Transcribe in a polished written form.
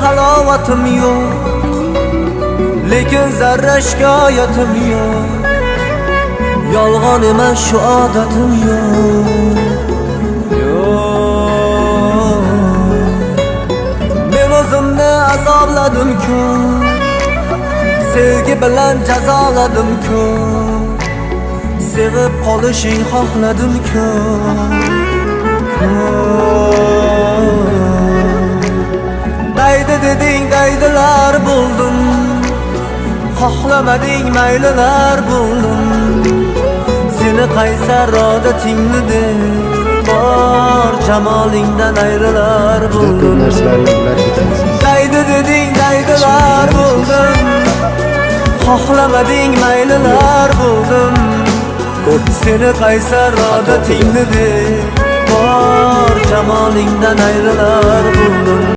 halovatim yo'q, lekin zarra shikoyatim yo'q. Yolg'on emas shu odatim yo'q. Men o'zimni azobladim-ku, sevgi bilan jazoladim-ku, sevib qolishing xohladim-ku. Daydi deding, daydilar bo'ldim, xohlamading maylilar bo'ldim. Seni qaysar odatingni deb bor jamolingdan ayrilar bo'ldim. Daydi deding, daydilar bo'ldim, xohlamading maylilar bo'ldim. Seni qaysar odatingni deb bor jamolingdan ayrilar bo'ldim.